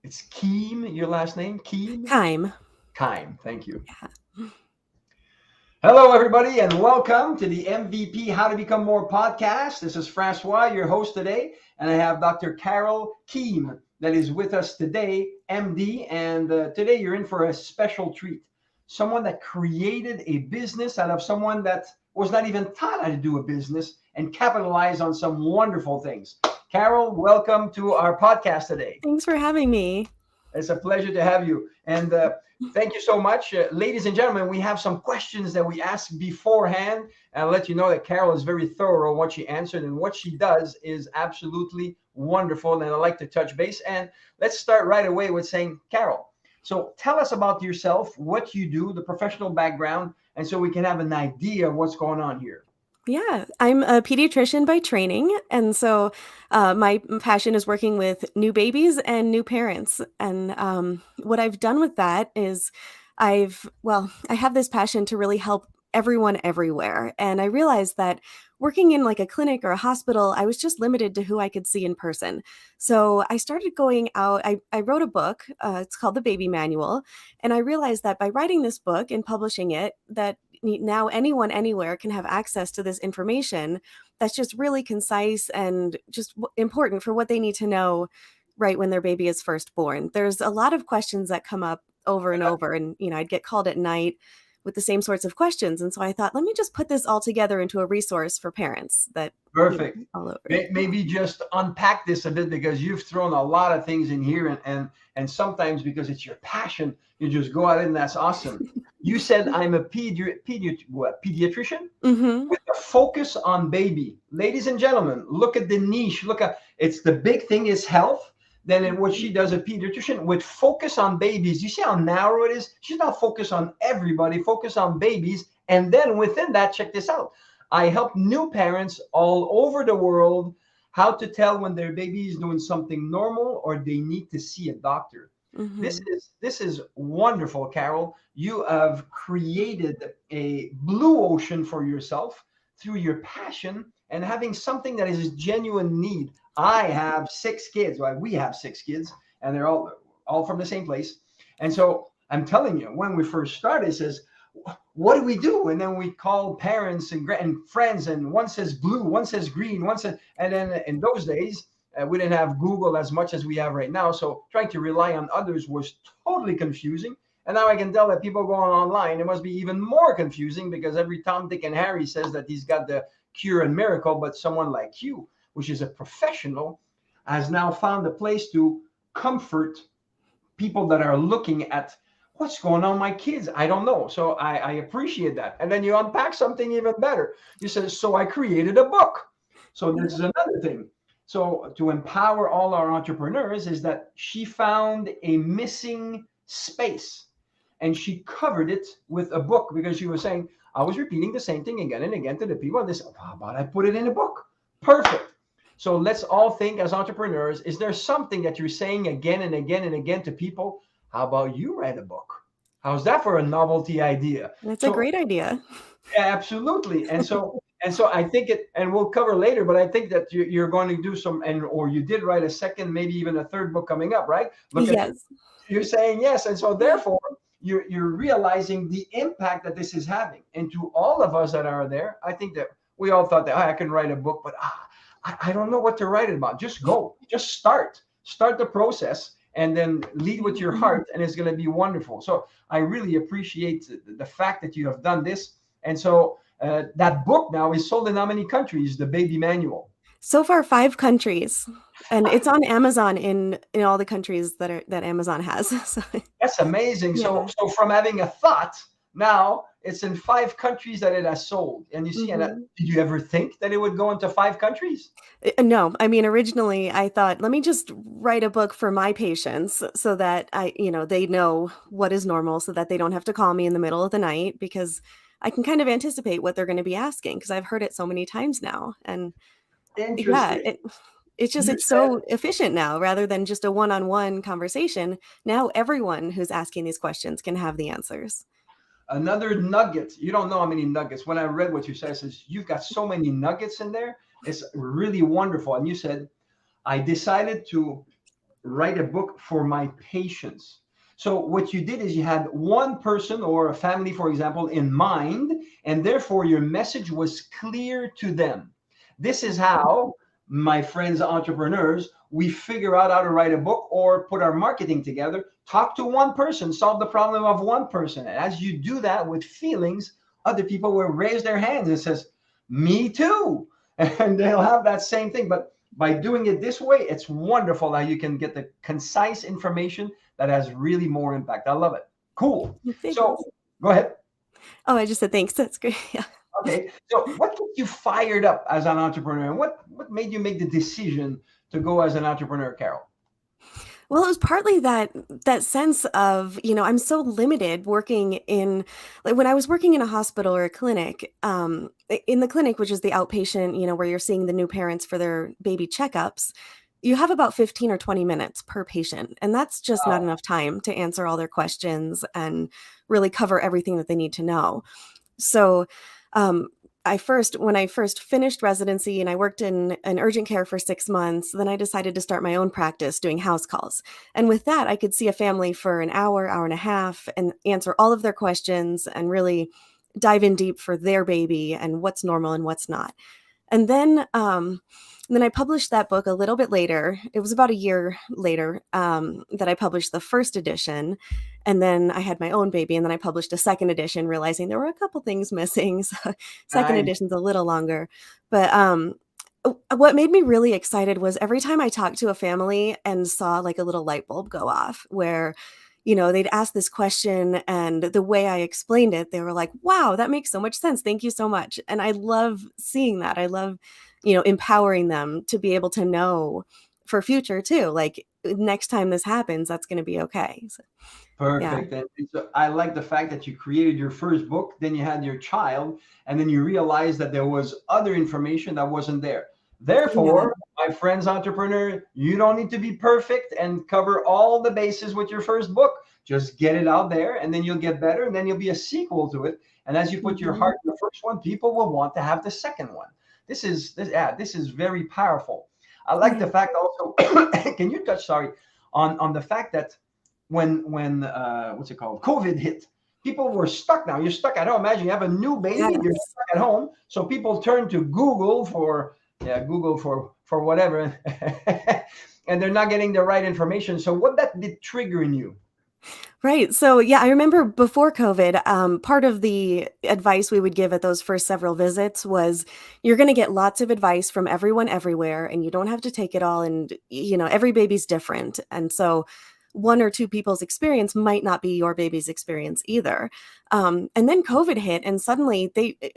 It's Keim, your last name? Keim? Keim. Keim, thank you. Yeah. Hello, everybody, and welcome to the MVP How to Become More podcast. This is Francois, your host today, and I have Dr. Carole Keim that is with us today, MD, and today you're in for a special treat. Someone that created a business out of someone that was not even taught how to do a business and capitalize on some wonderful things. Carole, welcome to our podcast today. Thanks for having me. It's a pleasure to have you. And thank you so much. Ladies and gentlemen, we have some questions that we ask beforehand. And I'll let you know that Carole is very thorough in what she answered. And what she does is absolutely wonderful. And I'd like to touch base. And let's start right away with saying, Carole, so tell us about yourself, what you do, the professional background, and so we can have an idea of what's going on here. Yeah, I'm a pediatrician by training. And so my passion is working with new babies and new parents. And what I've done with that is I have this passion to really help everyone everywhere. And I realized that working in like a clinic or a hospital, I was just limited to who I could see in person. So I started going out. I wrote a book. It's called The Baby Manual. And I realized that by writing this book and publishing it, that now anyone anywhere can have access to this information that's just really concise and just important for what they need to know right when their baby is first born. There's a lot of questions that come up over and over, and I'd get called at night with the same sorts of questions, and so I thought, let me just put this all together into a resource for parents that Perfect. all over. Maybe just unpack this a bit because you've thrown a lot of things in here, and sometimes because it's your passion, you just go at it, and that's awesome. You said I'm a pediatrician Mm-hmm. with a focus on baby. Ladies and gentlemen, look at the niche. Look at it's the big thing is health. Then in what she does, a pediatrician with focus on babies. You see how narrow it is? She's not focused on everybody, focus on babies. And then within that, check this out. I help new parents all over the world how to tell when their baby is doing something normal or they need to see a doctor. Mm-hmm. This is wonderful, Carole. You have created a blue ocean for yourself through your passion and having something that is a genuine need. I have 6 kids. Well, we have 6 kids, and they're all from the same place. And so I'm telling you, when we first started, it says, what do we do? And then we call parents and friends, and one says blue, one says green, one says, and then in those days, we didn't have Google as much as we have right now. So trying to rely on others was totally confusing. And now I can tell that people going online, it must be even more confusing because every Tom, Dick, and Harry says that he's got the cure and miracle, but someone like you, which is a professional, has now found a place to comfort people that are looking at what's going on with my kids. I don't know. So I appreciate that. And then you unpack something even better. You said, so I created a book. So this is another thing. So to empower all our entrepreneurs is that she found a missing space and she covered it with a book because she was saying, I was repeating the same thing again and again to the people. And they said, how about I put it in a book? Perfect. So let's all think as entrepreneurs, is there something that you're saying again and again and again to people? How about you write a book? How's that for a novelty idea? That's a great idea. Absolutely. And so I think it, and we'll cover later, but I think that you're going to do some, or you did write a second, maybe even a third book coming up, right? Yes. You're saying yes. And so therefore, you're realizing the impact that this is having. And to all of us that are there, I think that we all thought that I can write a book, but I don't know what to write about. Just go, just start the process and then lead with your heart, and it's going to be wonderful. So I really appreciate the fact that you have done this. And so that book now is sold in how many countries, the Baby Manual? So far, 5 countries, and it's on Amazon in all the countries that Amazon has. So, that's amazing. Yeah. So from having a thought, now it's in 5 countries that it has sold. And you see, Mm-hmm. Did you ever think that it would go into 5 countries? No, I mean, originally I thought, let me just write a book for my patients so that they know what is normal, so that they don't have to call me in the middle of the night, because I can kind of anticipate what they're going to be asking because I've heard it so many times now. And yeah, Interesting. it's so efficient now, rather than just a one-on-one conversation. Now everyone who's asking these questions can have the answers. Another nugget. You don't know how many nuggets. When I read what you said, it says you've got so many nuggets in there. It's really wonderful. And you said, I decided to write a book for my patients. So what you did is you had one person or a family, for example, in mind, and therefore your message was clear to them. This is how, my friends, entrepreneurs, we figure out how to write a book or put our marketing together. Talk to one person, solve the problem of one person. And as you do that with feelings, other people will raise their hands and says, me too. And they'll have that same thing. But by doing it this way, it's wonderful how you can get the concise information that has really more impact. I love it. Cool. Thanks. So go ahead. Oh, I just said thanks. That's great. Yeah. Okay. So what gets you fired up as an entrepreneur? And what made you make the decision to go as an entrepreneur, Carole? Well, it was partly that sense of, I'm so limited working in, like when I was working in a hospital or a clinic, in the clinic, which is the outpatient, where you're seeing the new parents for their baby checkups, you have about 15 or 20 minutes per patient. And that's just not Wow. enough time to answer all their questions and really cover everything that they need to know. So, um, when I first finished residency and I worked in an urgent care for 6 months, then I decided to start my own practice doing house calls. And with that, I could see a family for an hour, hour and a half, and answer all of their questions and really dive in deep for their baby and what's normal and what's not. And then I published that book a little bit later. It was about a year later that I published the first edition. And then I had my own baby, and then I published a second edition, realizing there were a couple things missing. So second Nice. edition's a little longer. But what made me really excited was every time I talked to a family and saw like a little light bulb go off where, they'd ask this question, and the way I explained it, they were like, wow, that makes so much sense. Thank you so much. And I love seeing that. I love, empowering them to be able to know for future too. Like next time this happens, that's going to be okay. So, yeah. Perfect. And so I like the fact that you created your first book, then you had your child, and then you realized that there was other information that wasn't there. Yeah. Therefore, my friends, entrepreneur, you don't need to be perfect and cover all the bases with your first book. Just get it out there, and then you'll get better, and then you'll be a sequel to it. And as you put your Mhm. heart in the first one, people will want to have the second one. This is very powerful. I like the Yeah. fact also. Can you touch? Sorry, on the fact that when what's it called, COVID hit, people were stuck. Now you're stuck at home. Imagine you have a new baby, you're Yes. stuck at home, so people turn to Google for, yeah, Google for whatever. And they're not getting the right information. So what that did trigger in you? Right. So, yeah, I remember before COVID, part of the advice we would give at those first several visits was you're going to get lots of advice from everyone everywhere, and you don't have to take it all. And, every baby's different. And so, one or two people's experience might not be your baby's experience either. And then COVID hit, and suddenly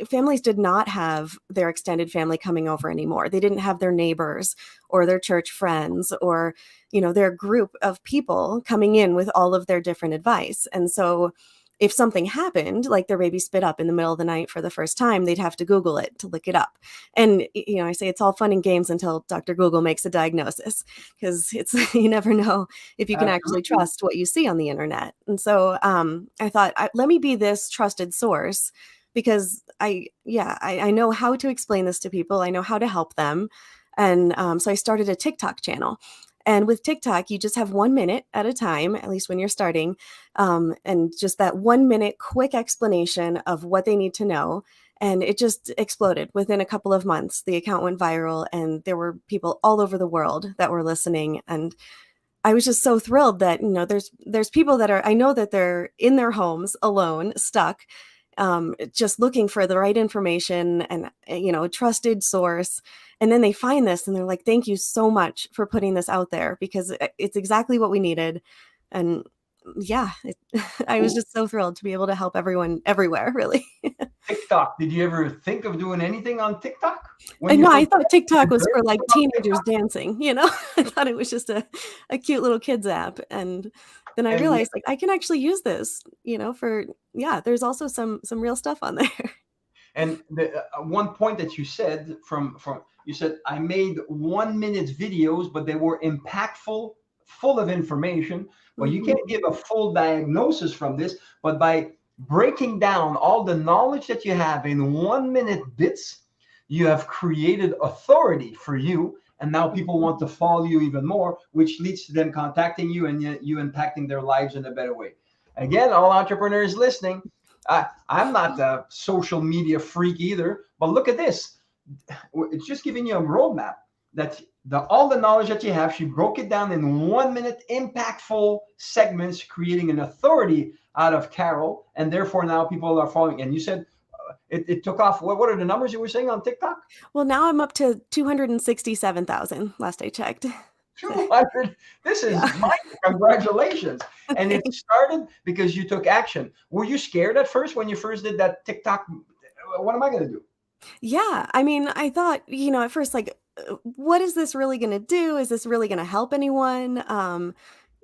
families did not have their extended family coming over anymore. They didn't have their neighbors or their church friends or their group of people coming in with all of their different advice. And so if something happened, like their baby spit up in the middle of the night for the first time, they'd have to Google it to look it up. And, I say it's all fun and games until Dr. Google makes a diagnosis, because you never know if you can actually Absolutely. trust what you see on the internet. And so I thought, let me be this trusted source, because I know how to explain this to people. I know how to help them. And so I started a TikTok channel. And with TikTok, you just have 1 minute at a time, at least when you're starting, and just that 1 minute quick explanation of what they need to know. And it just exploded within a couple of months. The account went viral, and there were people all over the world that were listening. And I was just so thrilled that, there's people that I know that they're in their homes alone, stuck, just looking for the right information and, a trusted source. And then they find this and they're like, thank you so much for putting this out there, because it's exactly what we needed. And yeah, I was Cool. just so thrilled to be able to help everyone everywhere, really. TikTok. Did you ever think of doing anything on TikTok I when you know, I first thought TikTok was heard for like about teenagers TikTok? dancing, I thought it was just a cute little kids app. And then I And realized like I can actually use this, for, yeah, there's also some real stuff on there. the one point that you said from you said I made 1 minute videos, but they were impactful, full of information. Well, you Mhm. can't give a full diagnosis from this, but by breaking down all the knowledge that you have in 1 minute bits, you have created authority for you, And now people want to follow you even more, which leads to them contacting you and you impacting their lives in a better way. Again, all entrepreneurs listening, I'm not a social media freak either, but look at this. It's just giving you a roadmap that all the knowledge that you have, she broke it down in 1 minute, impactful segments, creating an authority out of Carole, and therefore now people are following. And you said it took off. What are the numbers you were saying on TikTok? Well, now I'm up to 267,000 last I checked. 200. This is Yeah. my congratulations. And it started because you took action. Were you scared at first when you first did that TikTok? What am I going to do? Yeah, I mean, I thought, at first, like, what is this really gonna do? Is this really gonna help anyone?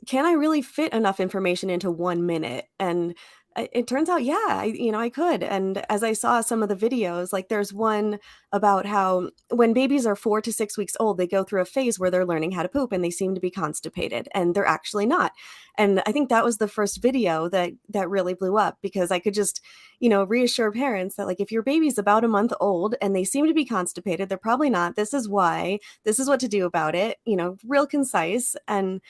Can I really fit enough information into 1 minute? And it turns out, yeah, I could. And as I saw some of the videos, like there's one about how when babies are 4 to 6 weeks old, they go through a phase where they're learning how to poop and they seem to be constipated and they're actually not. And I think that was the first video that really blew up because I could just, reassure parents that like if your baby's about a month old and they seem to be constipated, they're probably not. This is why. This is what to do about it, real concise. And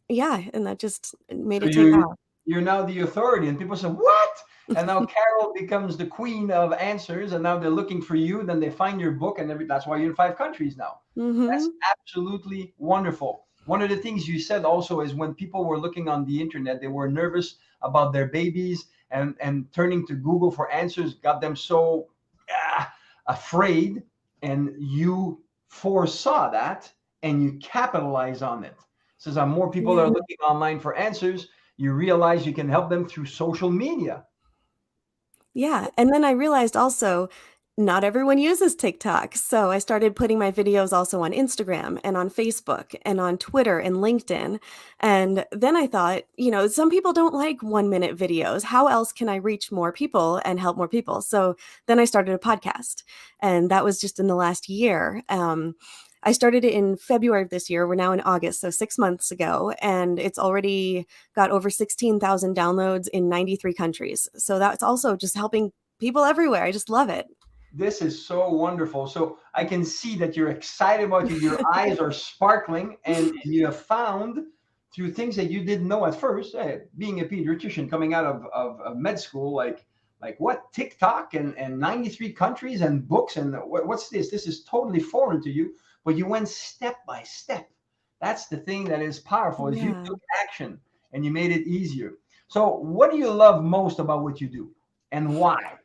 yeah, and that just made So it take off. you're now the authority, and people say, "What?" And now Carole becomes the queen of answers, and now they're looking for you. Then they find your book, and that's why you're in 5 countries now. That's Mhm. absolutely wonderful. One of the things you said also is when people were looking on the internet, they were nervous about their babies, and turning to Google for answers got them so afraid. And you foresaw that, and you capitalize on it. Says, more people Yeah. are looking online for answers. You realize you can help them through social media. Yeah, and then I realized also not everyone uses TikTok, so I started putting my videos also on Instagram and on Facebook and on Twitter and LinkedIn, and then I thought, some people don't like 1-minute videos. How else can I reach more people and help more people? So then I started a podcast, and that was just in the last year. I started it in February of this year. We're now in August, so 6 months ago, and it's already got over 16,000 downloads in 93 countries. So that's also just helping people everywhere. I just love it. This is so wonderful. So I can see that you're excited about it. Your eyes are sparkling, and you have found through things that you didn't know at first, being a pediatrician coming out of med school, like what TikTok and 93 countries and books and what's this? This is totally foreign to you, but you went step by step. That's the thing that is powerful is you Yeah. took action and you made it easier. So what do you love most about what you do and why?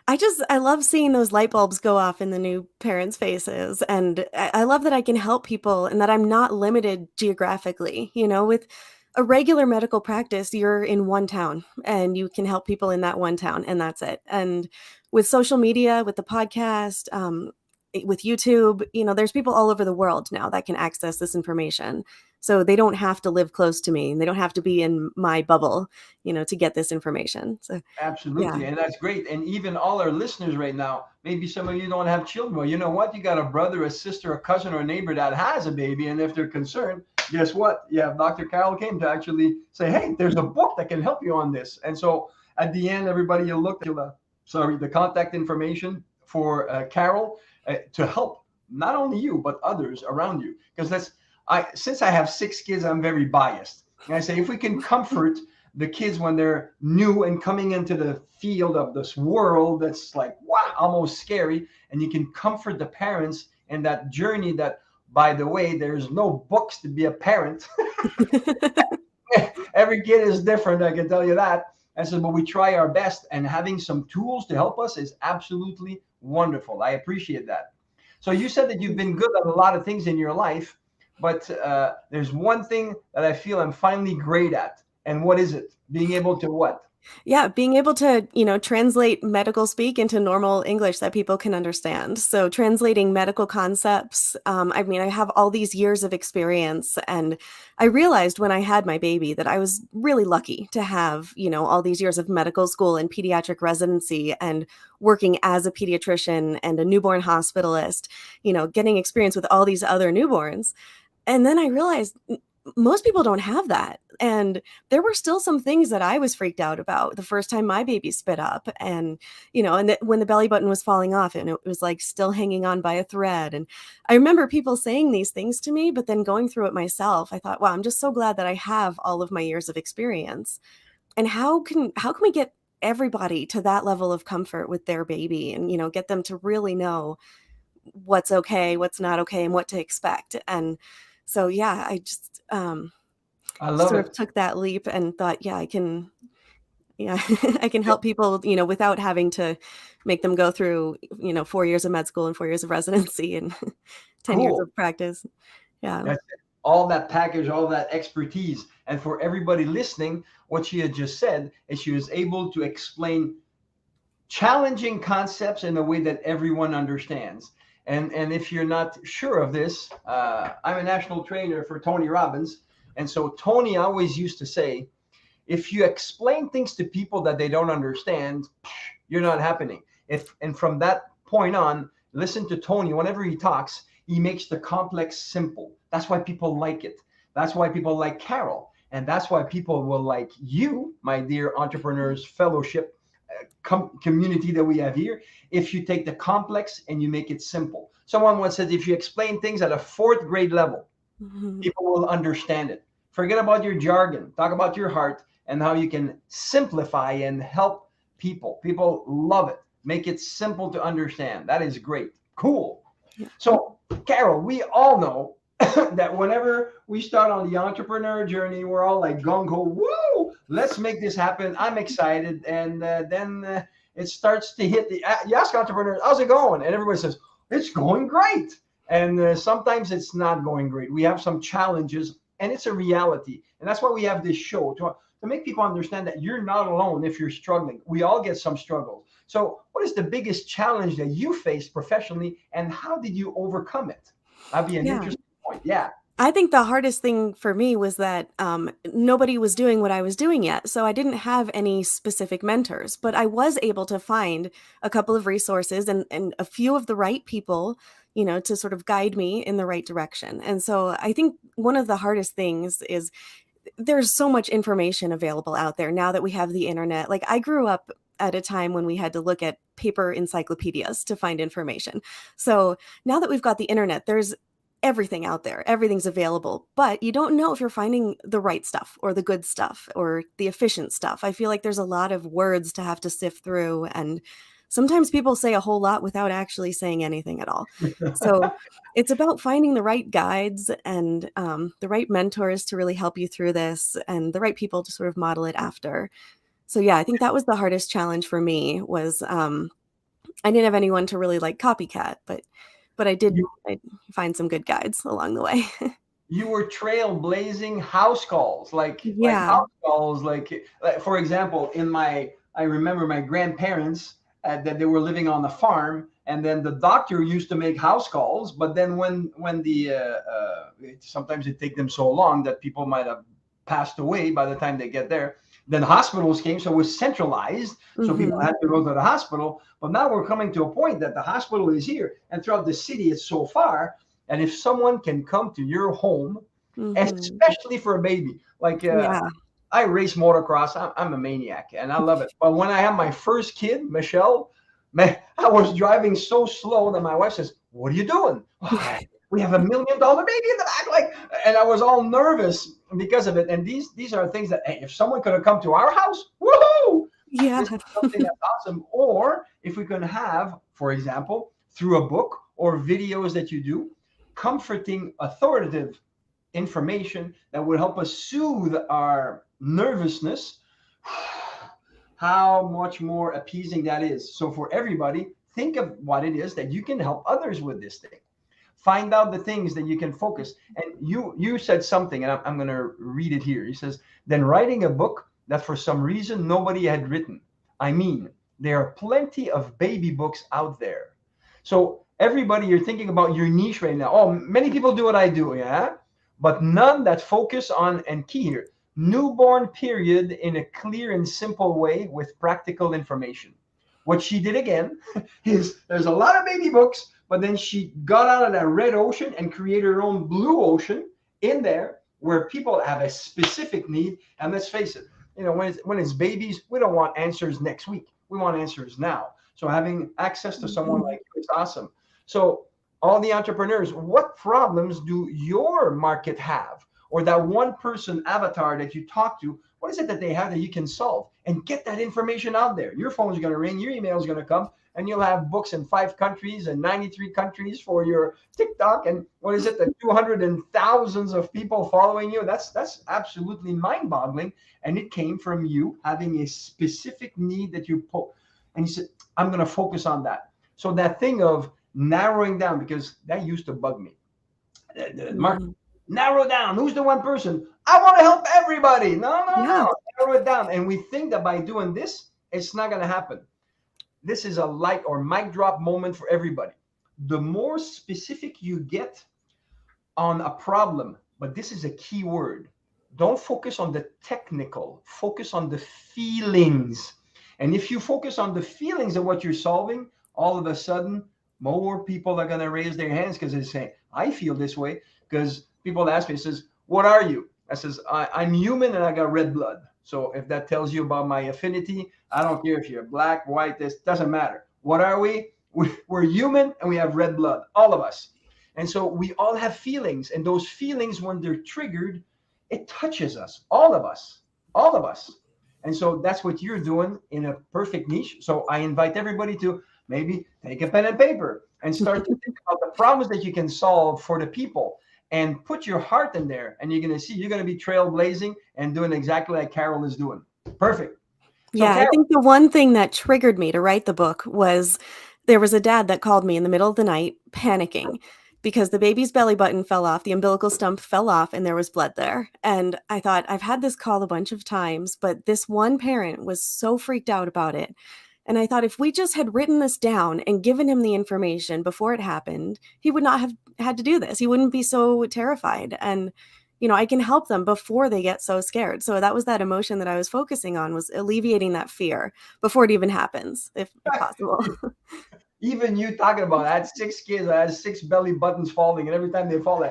I love seeing those light bulbs go off in the new parents' faces, and I love that I can help people and that I'm not limited geographically. With a regular medical practice, you're in one town and you can help people in that one town, and that's it. And with social media, with the podcast, with YouTube, there's people all over the world now that can access this information. So they don't have to live close to me and they don't have to be in my bubble, to get this information. So, yeah. Absolutely. And that's great. And even all our listeners right now, maybe some of you don't have children. Well, you know what? You got a brother, a sister, a cousin, or a neighbor that has a baby. And if they're concerned, guess what? You have Dr. Carole Keim to actually say, hey, there's a book that can help you on this. And so at the end, everybody, you look at the contact information for Carole to help not only you, but others around you. Because since I have 6 kids, I'm very biased. And I say, if we can comfort the kids when they're new and coming into the field of this world that's like, wow, almost scary. And you can comfort the parents in that journey that, by the way, there's no books to be a parent. Every kid is different, I can tell you that. And so, but we try our best, and having some tools to help us is absolutely wonderful. I appreciate that. So you said that you've been good at a lot of things in your life, but there's one thing that I feel I'm finally great at. And what is it? Being able to what? Yeah, being able to, translate medical speak into normal English that people can understand. So translating medical concepts. I mean, I have all these years of experience, and I realized when I had my baby that I was really lucky to have, all these years of medical school and pediatric residency and working as a pediatrician and a newborn hospitalist, getting experience with all these other newborns. And then I realized most people don't have that. And there were still some things that I was freaked out about the first time my baby spit up, and, and when the belly button was falling off and it was like still hanging on by a thread. And I remember people saying these things to me, but then going through it myself, I thought, wow, I'm just so glad that I have all of my years of experience. And how can we get everybody to that level of comfort with their baby, and, get them to really know what's okay, what's not okay, and what to expect. And so, yeah, I just I love sort of it. took that leap and thought, yeah, I can, yeah, I can help people, without having to make them go through, 4 years of med school and 4 years of residency and 10 years Cool. of practice. Yeah. That's it. All that package, all that expertise. And for everybody listening, what she had just said is she was able to explain challenging concepts in a way that everyone understands. And if you're not sure of this, I'm a national trainer for Tony Robbins. And so Tony always used to say, if you explain things to people that they don't understand, you're not happening. And from that point on, listen to Tony. Whenever he talks, he makes the complex simple. That's why people like it. That's why people like Carole. And that's why people will like you, my dear Entrepreneurs Fellowship community that we have here. If you take the complex and you make it simple. Someone once said, if you explain things at a fourth grade level, people will understand it. Forget about your jargon. Talk about your heart and how you can simplify and help people. People love it. Make it simple to understand. That is great. Cool. Yeah. So, Carole, we all know that whenever we start on the entrepreneur journey, we're all like gung ho, woo, let's make this happen. I'm excited. And then it starts to hit you ask entrepreneurs, how's it going? And everybody says, it's going great. And sometimes it's not going great. We have some challenges, and it's a reality. And that's why we have this show to make people understand that you're not alone if you're struggling. We all get some struggles. So what is the biggest challenge that you faced professionally, and how did you overcome it? That'd be an interesting point. Yeah. I think the hardest thing for me was that nobody was doing what I was doing yet. So I didn't have any specific mentors, but I was able to find a couple of resources and a few of the right people, to sort of guide me in the right direction. And so I think one of the hardest things is there's so much information available out there now that we have the internet. Like, I grew up at a time when we had to look at paper encyclopedias to find information. So now that we've got the internet, there's everything out there, everything's available, but you don't know if you're finding the right stuff or the good stuff or the efficient stuff. I feel like there's a lot of words to have to sift through, and sometimes people say a whole lot without actually saying anything at all. So it's about finding the right guides and the right mentors to really help you through this, and the right people to sort of model it after. So yeah, I think that was the hardest challenge for me was I didn't have anyone to really like copycat, but I find some good guides along the way. You were trailblazing house calls, like Yeah. house calls, like for example, I remember my grandparents that they were living on the farm, and then the doctor used to make house calls, but then when the sometimes it take them so long that people might have passed away by the time they get there. Then hospitals came, so it was centralized, so people had to go to the hospital. But now we're coming to a point that the hospital is here, and throughout the city, it's so far. And if someone can come to your home, especially for a baby, like I race motocross, I'm a maniac, and I love it. But when I have my first kid, Michelle, man, I was driving so slow that my wife says, "What are you doing?" We have $1 million baby in the back, like, and I was all nervous because of it. And these are things that, hey, if someone could have come to our house, woohoo! Yeah. This is something that's awesome. Or if we can have, for example, through a book or videos that you do, comforting, authoritative information that would help us soothe our nervousness, how much more appeasing that is. So for everybody, think of what it is that you can help others with this thing. Find out the things that you can focus. And you said something, and I'm going to read it here. He says, then writing a book that for some reason nobody had written. I mean, there are plenty of baby books out there. So everybody, you're thinking about your niche right now. Oh, many people do what I do, yeah? But none that focus on, and key here, newborn period in a clear and simple way with practical information. What she did again is there's a lot of baby books, but then she got out of that red ocean and created her own blue ocean in there where people have a specific need. And let's face it, when it's babies, we don't want answers next week. We want answers now. So having access to someone like you is awesome. So all the entrepreneurs, what problems do your market have? Or that one person avatar that you talk to, what is it that they have that you can solve? And get that information out there. Your phone is going to ring, your email is going to come, and you'll have books in 5 countries and 93 countries for your TikTok. And what is it, the 200 and thousands of people following you? That's absolutely mind-boggling. And it came from you having a specific need that and you said, I'm going to focus on that. So that thing of narrowing down, because that used to bug me. Mark, narrow down. Who's the one person? I want to help everybody. No. Narrow it down. And we think that by doing this, it's not going to happen. This is a light or mic drop moment for everybody. The more specific you get on a problem, but this is a key word. Don't focus on the technical. Focus on the feelings. And if you focus on the feelings of what you're solving, all of a sudden, more people are going to raise their hands because they say, I feel this way. Because people ask me, says, what are you? I says, I'm human and I got red blood. So if that tells you about my affinity, I don't care if you're black, white, this doesn't matter. What are we? We're human and we have red blood, all of us. And so we all have feelings. And those feelings, when they're triggered, it touches us, all of us. And so that's what you're doing in a perfect niche. So I invite everybody to maybe take a pen and paper and start to think about the problems that you can solve for the people and put your heart in there. And you're going to see, you're going to be trailblazing and doing exactly like Carole is doing. Perfect. So yeah, Carole, I think the one thing that triggered me to write the book was there was a dad that called me in the middle of the night panicking because the baby's belly button fell off, the umbilical stump fell off, and there was blood there. And I thought, I've had this call a bunch of times, but this one parent was so freaked out about it. And I thought if we just had written this down and given him the information before it happened, he would not have had to do this. He wouldn't be so terrified. And, I can help them before they get so scared. So that was that emotion that I was focusing on, was alleviating that fear before it even happens, if possible. Even you talking about, I had 6 kids, I had 6 belly buttons falling, and every time they fall,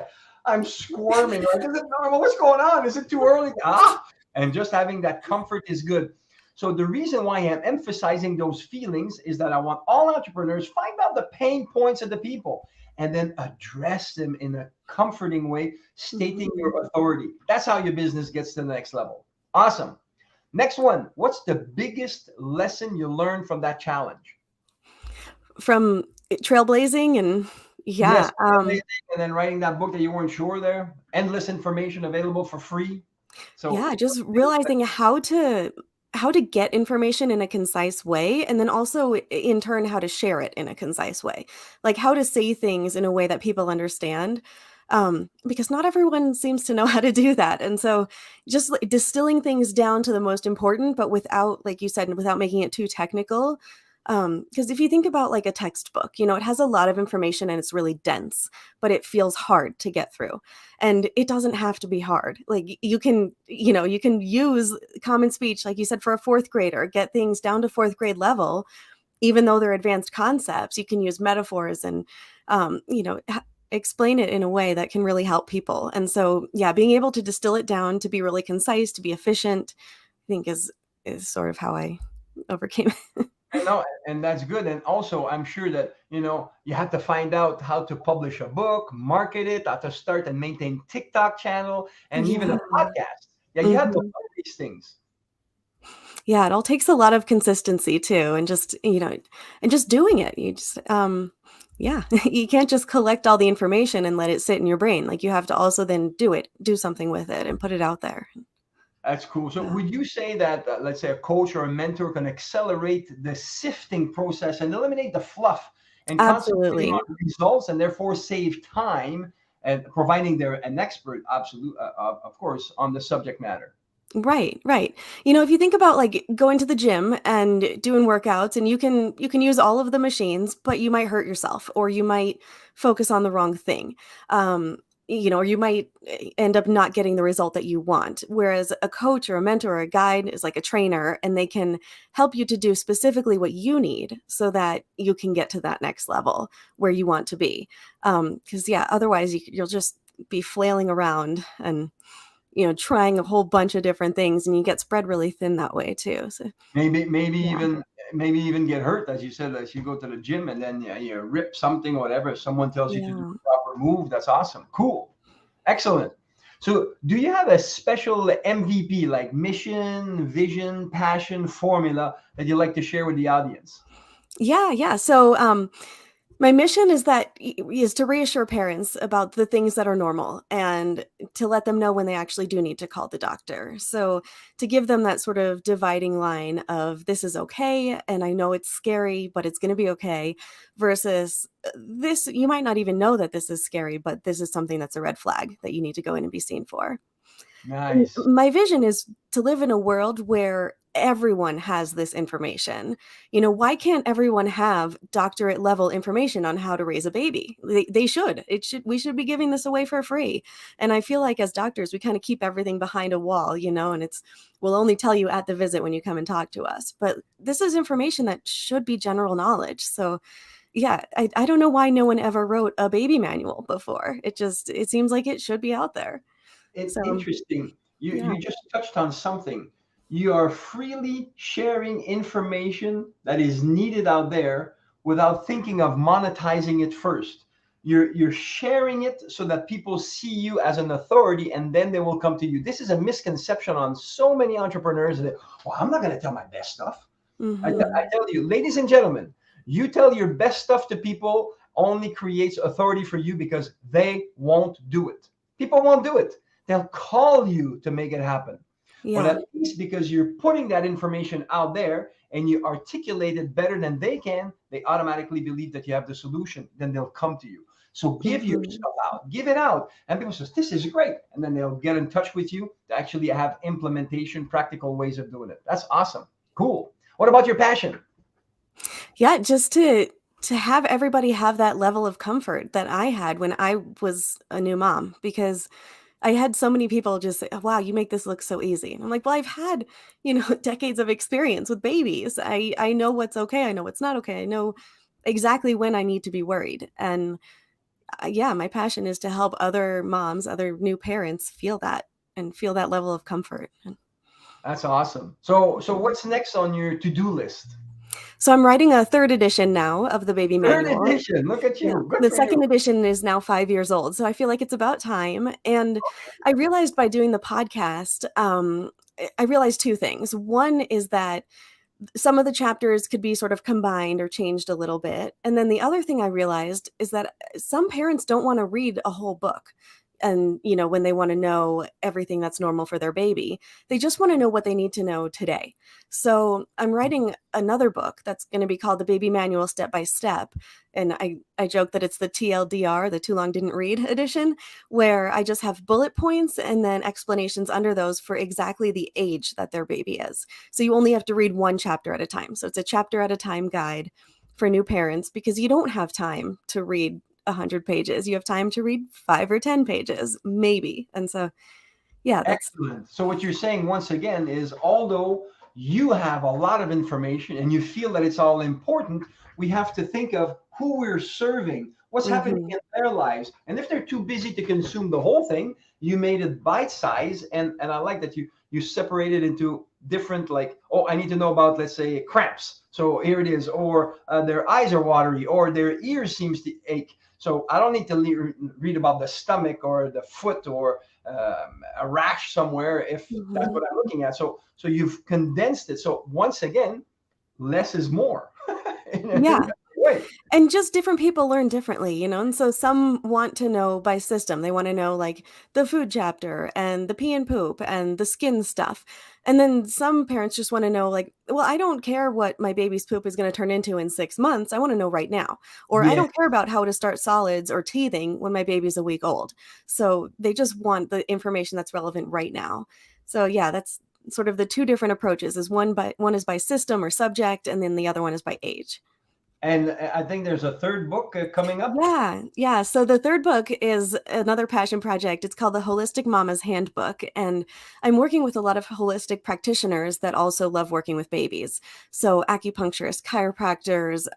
I'm squirming. Like, is it normal? What's going on? Is it too early? And just having that comfort is good. So the reason why I'm emphasizing those feelings is that I want all entrepreneurs find out the pain points of the people and then address them in a comforting way, stating your authority. That's how your business gets to the next level. Awesome. Next one. What's the biggest lesson you learned from that challenge? From trailblazing and yes, and then writing that book that you weren't sure there. Endless information available for free. So yeah, just realizing how to get information in a concise way, and then also in turn how to share it in a concise way, like how to say things in a way that people understand, because not everyone seems to know how to do that. And so just distilling things down to the most important, but without, like you said, without making it too technical. Because if you think about like a textbook, it has a lot of information and it's really dense, but it feels hard to get through. And it doesn't have to be hard. Like you can use common speech, like you said, for a 4th grader, get things down to 4th grade level, even though they're advanced concepts. You can use metaphors and, explain it in a way that can really help people. And so, yeah, being able to distill it down to be really concise, to be efficient, I think is sort of how I overcame it. I know, and that's good. And also, I'm sure that, you have to find out how to publish a book, market it, how to start and maintain TikTok channel, and even a podcast. Yeah, you have to learn these things. Yeah, it all takes a lot of consistency too, and just, and just doing it. You just, you can't just collect all the information and let it sit in your brain. Like you have to also then do something with it and put it out there. That's cool. So would you say that, let's say a coach or a mentor can accelerate the sifting process and eliminate the fluff and concentrate on results, and therefore save time and providing they're an expert, of course, on the subject matter? Right. If you think about like going to the gym and doing workouts, and you can use all of the machines, but you might hurt yourself, or you might focus on the wrong thing. Or you might end up not getting the result that you want. Whereas a coach or a mentor or a guide is like a trainer, and they can help you to do specifically what you need so that you can get to that next level where you want to be. Because otherwise you'll just be flailing around and, trying a whole bunch of different things, and you get spread really thin that way too. So Maybe yeah. even get hurt, as you said, as you go to the gym and then you rip something or whatever. If someone tells you to do Yeah. a proper move, that's awesome. Cool. Excellent. So do you have a special MVP, like mission, vision, passion, formula that you like to share with the audience? Yeah. So, my mission is to reassure parents about the things that are normal and to let them know when they actually do need to call the doctor. So, to give them that sort of dividing line of this is okay and I know it's scary, but it's going to be okay versus this you might not even know that this is scary, but this is something that's a red flag that you need to go in and be seen for. And Nice. my vision is to live in a world where everyone has this information. Why can't everyone have doctorate level information on how to raise a baby? They should. We should be giving this away for free. And I feel like as doctors, we kind of keep everything behind a wall, and we'll only tell you at the visit when you come and talk to us. But this is information that should be general knowledge. So yeah, I don't know why no one ever wrote a baby manual before. It seems like it should be out there. So Interesting. yeah. You just touched on something. You are freely sharing information that is needed out there without thinking of monetizing it first. You're sharing it so that people see you as an authority and then they will come to you. This is a misconception on so many entrepreneurs that, well, I'm not going to tell my best stuff. I Mhm. tell you, ladies and gentlemen, you tell your best stuff to people only creates authority for you because they won't do it. People won't do it. They'll call you to make it happen. But Yeah. at least because you're putting that information out there and you articulate it better than they can, they automatically believe that you have the solution. Then they'll come to you. So give your Mhm. stuff out, give it out. And people say, this is great. And then they'll get in touch with you to actually have implementation, practical ways of doing it. That's awesome. Cool. What about your passion? Yeah, just to have everybody have that level of comfort that I had when I was a new mom, because I had so many people just say, "Oh, wow, you make this look so easy." And I'm like, "Well, I've had, decades of experience with babies. I know what's okay, I know what's not okay. I know exactly when I need to be worried." And yeah, my passion is to help other moms, other new parents feel that and feel that level of comfort. That's awesome. So what's next on your to-do list? So I'm writing a 3rd edition now of the baby Third manual. edition. Look at Yeah, you. Good the for you. 2nd edition is now 5 years old, so I feel like it's about time, and I realized by doing the podcast, I realized 2 things. One is that some of the chapters could be sort of combined or changed a little bit, and then the other thing I realized is that some parents don't wanna read a whole book, and, when they wanna know everything that's normal for their baby. They just wanna know what they need to know today. So, I'm writing another book that's gonna be called The Baby Manual Step by Step, and I joke that it's the TLDR, the Too Long Didn't Read edition, where I just have bullet points and then explanations under those for exactly the age that their baby is. So you only have to read one chapter at a time. So it's a chapter at a time guide for new parents because you don't have time to read 100 pages. You have time to read 5 or 10 pages, maybe. And so, yeah, that's Excellent. So what you're saying once again is although you have a lot of information and you feel that it's all important, we have to think of who we're serving, what's happening mhm. in their lives. And if they're too busy to consume the whole thing, you made it bite size. And I like that you separated into different, like, oh, I need to know about, let's say, cramps. So here it is, or their eyes are watery, or their ears seems to ache. So I don't need to read about the stomach or the foot or a rash somewhere if that's Mhm. what I'm looking at. So you've condensed it. So once again, less is more in Yeah. that way. And just different people learn differently, and so some want to know by system. They wanna know, like, the food chapter and the pee and poop and the skin stuff, and then some parents just wanna know, like, "Well, I don't care what my baby's poop is gonna turn into in 6 months, I wanna know right now," or, "I Yeah. don't care about how to start solids or teething when my baby's a week old." So, they just want the information that's relevant right now. So, yeah, that's sort of the 2 different approaches, is one is by system or subject, and then the other one is by age. And I think there's a third book coming up. Yeah, yeah. So the 3rd book is another passion project. It's called The Holistic Mama's Handbook, and I'm working with a lot of holistic practitioners that also love working with babies. So acupuncturists, chiropractors,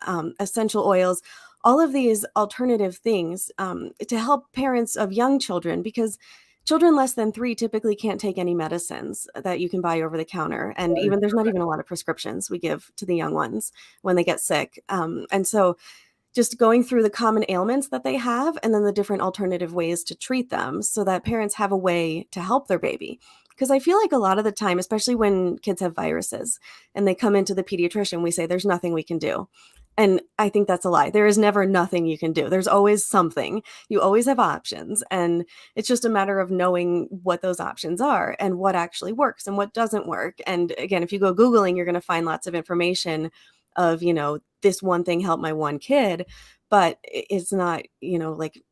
essential oils, all of these alternative things to help parents of young children, because children less than 3 typically can't take any medicines that you can buy over the counter. And even there's not even a lot of prescriptions we give to the young ones when they get sick. And so just going through the common ailments that they have and then the different alternative ways to treat them so that parents have a way to help their baby. Because I feel like a lot of the time, especially when kids have viruses and they come into the pediatrician, we say there's nothing we can do. And I think that's a lie. There is never nothing you can do. There's always something. You always have options. And it's just a matter of knowing what those options are and what actually works and what doesn't work. And again, if you go Googling, you're going to find lots of information of, this one thing helped my one kid, but it's not, like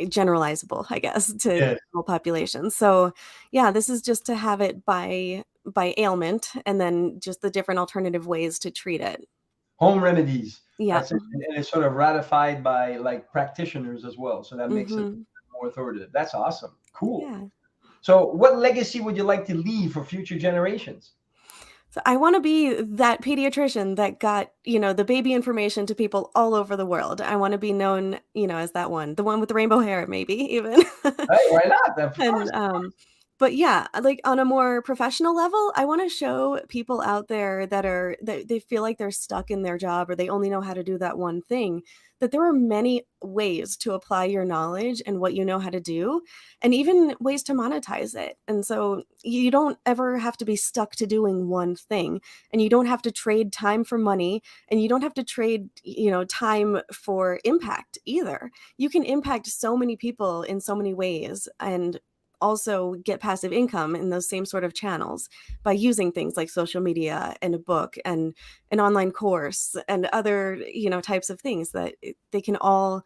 generalizable, I guess, to the whole population. So yeah, this is just to have it by ailment and then just the different alternative ways to treat it. Home remedies. Yeah. That's it. And it's sort of ratified by like practitioners as well. So that makes it more authoritative. That's awesome. Cool. Yeah. So what legacy would you like to leave for future generations? So I want to be that pediatrician that got, the baby information to people all over the world. I want to be known, as that one, the one with the rainbow hair, maybe even. Hey, why not? Of course. And but yeah, like on a more professional level, I want to show people out there that they feel like they're stuck in their job or they only know how to do that one thing, that there are many ways to apply your knowledge and what you know how to do, and even ways to monetize it. And so you don't ever have to be stuck to doing one thing, and you don't have to trade time for money, and you don't have to trade, time for impact either. You can impact so many people in so many ways and also get passive income in those same sort of channels by using things like social media and a book and an online course and other, types of things that they can all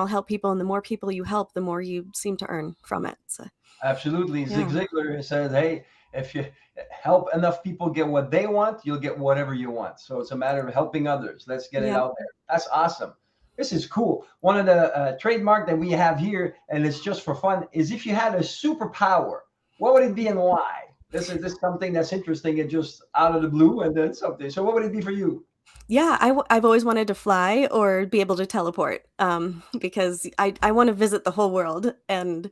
help people. And the more people you help, the more you seem to earn from it. So, Absolutely. yeah. Zig Ziglar says, hey, if you help enough people get what they want, you'll get whatever you want. So it's a matter of helping others. Let's get it out there. That's awesome. This is cool. One of the trademark that we have here, and it's just for fun, is if you had a superpower, what would it be and why? This is something that's interesting and just out of the blue and then something. So what would it be for you? Yeah, I've always wanted to fly or be able to teleport because I want to visit the whole world, and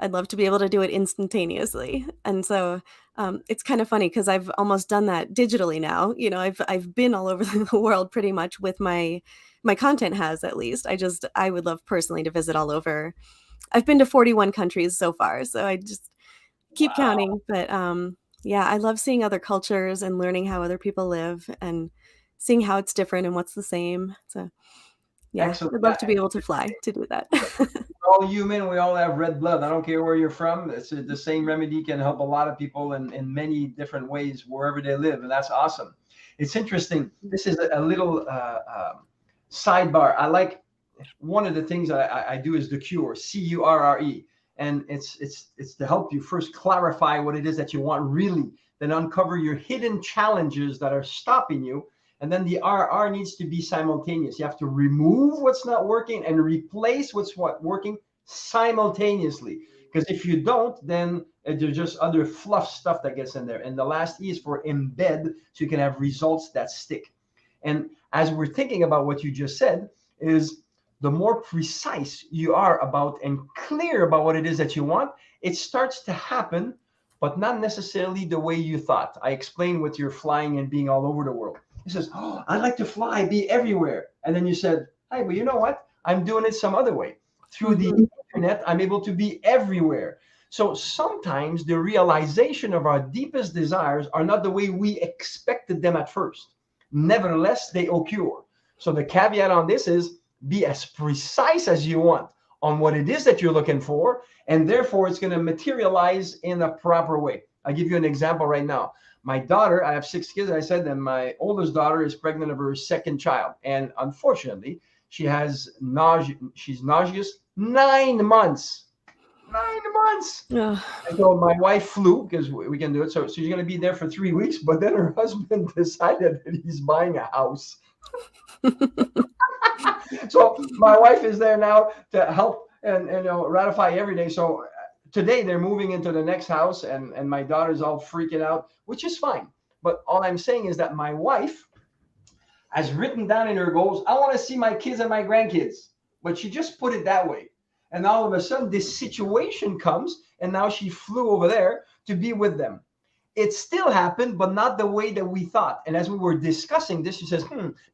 I'd love to be able to do it instantaneously. And so it's kind of funny because I've almost done that digitally now. I've been all over the world pretty much with my content has, at least. I would love personally to visit all over. I've been to 41 countries so far, so I just keep counting. But yeah, I love seeing other cultures and learning how other people live and seeing how it's different and what's the same. So yeah, Excellent. I'd love to be able to fly to do that. We're all human. We all have red blood. I don't care where you're from. It's the same remedy can help a lot of people in many different ways wherever they live, and that's awesome. It's interesting. This is a little sidebar. I like one of the things I do is the cure, CURRE, and it's to help you first clarify what it is that you want really, then uncover your hidden challenges that are stopping you. And then the RR needs to be simultaneous. You have to remove what's not working and replace what's working simultaneously. Because if you don't, then there's just other fluff stuff that gets in there. And the last E is for embed, so you can have results that stick. And as we're thinking about what you just said, is the more precise you are about and clear about what it is that you want, it starts to happen, but not necessarily the way you thought. I explained with your flying and being all over the world. He says, oh, I'd like to fly, be everywhere. And then you said, hey, but you know what? I'm doing it some other way. Through the internet, I'm able to be everywhere. So sometimes the realization of our deepest desires are not the way we expected them at first. Nevertheless, they occur. So the caveat on this is be as precise as you want on what it is that you're looking for, and therefore it's going to materialize in a proper way. I'll give you an example right now. My daughter, I have 6 kids, I said, and my oldest daughter is pregnant of her second child. And unfortunately, she has she's nauseous 9 months. 9 months. And so my wife flew, because we can do it. So she's going to be there for 3 weeks. But then her husband decided that he's buying a house. So my wife is there now to help and ratify every day. So today they're moving into the next house, and my daughter's all freaking out, which is fine. But all I'm saying is that my wife has written down in her goals, I want to see my kids and my grandkids. But she just put it that way. And all of a sudden, this situation comes, and now she flew over there to be with them. It still happened, but not the way that we thought. And as we were discussing this, she says,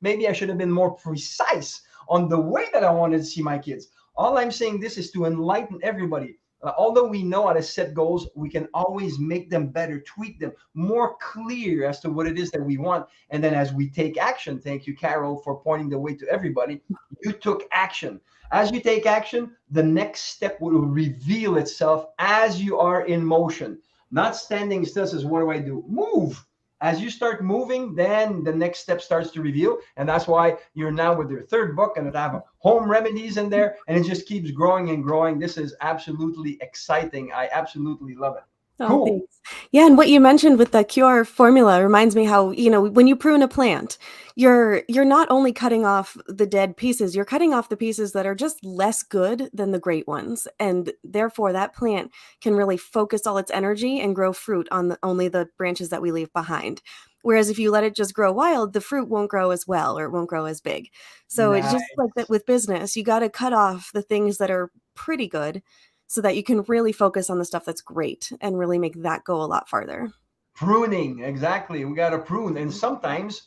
maybe I should have been more precise on the way that I wanted to see my kids. All I'm saying this is to enlighten everybody. Although we know how to set goals, we can always make them better, tweak them, more clear as to what it is that we want. And then as we take action, thank you, Carole, for pointing the way to everybody. You took action. As you take action, the next step will reveal itself as you are in motion. Not standing still says, what do I do? Move. As you start moving, then the next step starts to reveal. And that's why you're now with your third book and have home remedies in there. And it just keeps growing and growing. This is absolutely exciting. I absolutely love it. Oh, Cool. thanks. Yeah, and what you mentioned with the cure formula reminds me how, when you prune a plant, you're not only cutting off the dead pieces, you're cutting off the pieces that are just less good than the great ones. And therefore that plant can really focus all its energy and grow fruit on only the branches that we leave behind. Whereas if you let it just grow wild, the fruit won't grow as well, or it won't grow as big. So It's just like that with business. You got to cut off the things that are pretty good, so that you can really focus on the stuff that's great and really make that go a lot farther. Pruning, exactly. We got to prune. And sometimes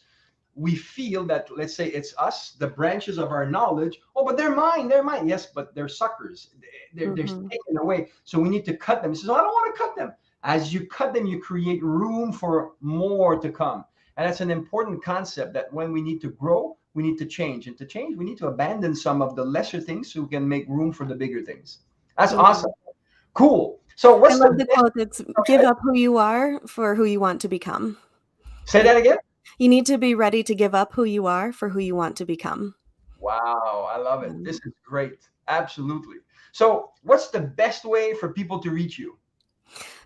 we feel that, let's say it's us, the branches of our knowledge. Oh, but they're mine. They're mine. Yes, but they're suckers. They're taken away. So we need to cut them. He says, I don't want to cut them. As you cut them, you create room for more to come. And that's an important concept, that when we need to grow, we need to change. And to change, we need to abandon some of the lesser things so we can make room for the bigger things. That's awesome. Cool. So what's I love the quote that's, give up who you are for who you want to become. Say that again? You need to be ready to give up who you are for who you want to become. Wow, I love it. This is great. Absolutely. So what's the best way for people to reach you?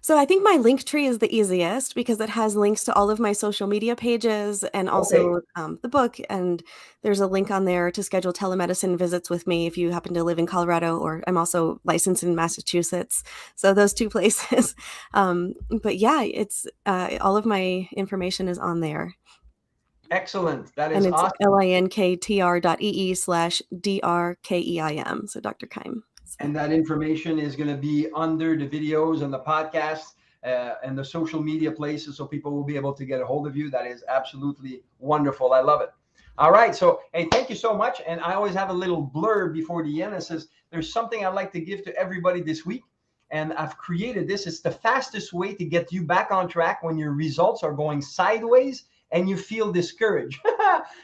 So I think my link tree is the easiest because it has links to all of my social media pages and also the book. And there's a link on there to schedule telemedicine visits with me if you happen to live in Colorado, or I'm also licensed in Massachusetts. So those two places. But yeah, it's all of my information is on there. Excellent. That is awesome. And it's linktr.ee/drkeim. So Dr. Keim. And that information is going to be under the videos and the podcast and the social media places, so people will be able to get a hold of you. That is absolutely wonderful. I love it. All right. So, hey, thank you so much. And I always have a little blurb before the end that says, there's something I'd like to give to everybody this week. And I've created this. It's the fastest way to get you back on track when your results are going sideways and you feel discouraged.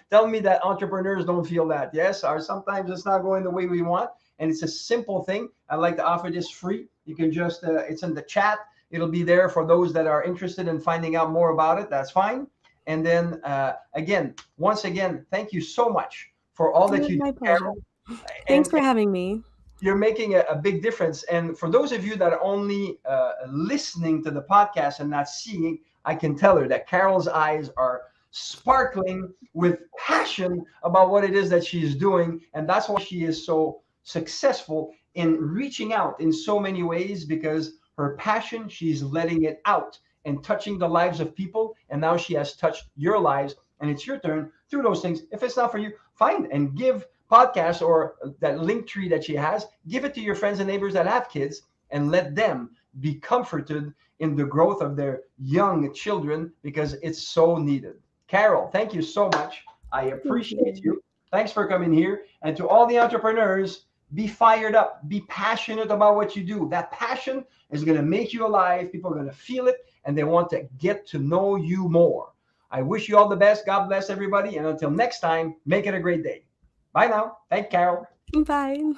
Tell me that entrepreneurs don't feel that. Yes, or sometimes it's not going the way we want. And it's a simple thing. I'd like to offer this free. You can just, it's in the chat. It'll be there for those that are interested in finding out more about it. That's fine. And then once again, thank you so much for all that you do, Carole. Thanks for having me. You're making a big difference. And for those of you that are only listening to the podcast and not seeing, I can tell her that Carole's eyes are sparkling with passion about what it is that she's doing. And that's why she is so successful in reaching out in so many ways, because her passion, she's letting it out and touching the lives of people. And now she has touched your lives, and it's your turn through those things. If it's not for you, fine, and give podcasts or that link tree that she has, give it to your friends and neighbors that have kids, and let them be comforted in the growth of their young children, because it's so needed. Carole, thank you so much. I appreciate you. Thanks for coming here. And to all the entrepreneurs, be fired up, be passionate about what you do. That passion is going to make you alive. People are going to feel it, and they want to get to know you more. I wish you all the best. God bless everybody. And until next time, make it a great day. Bye now. Thank you, Carole. Bye.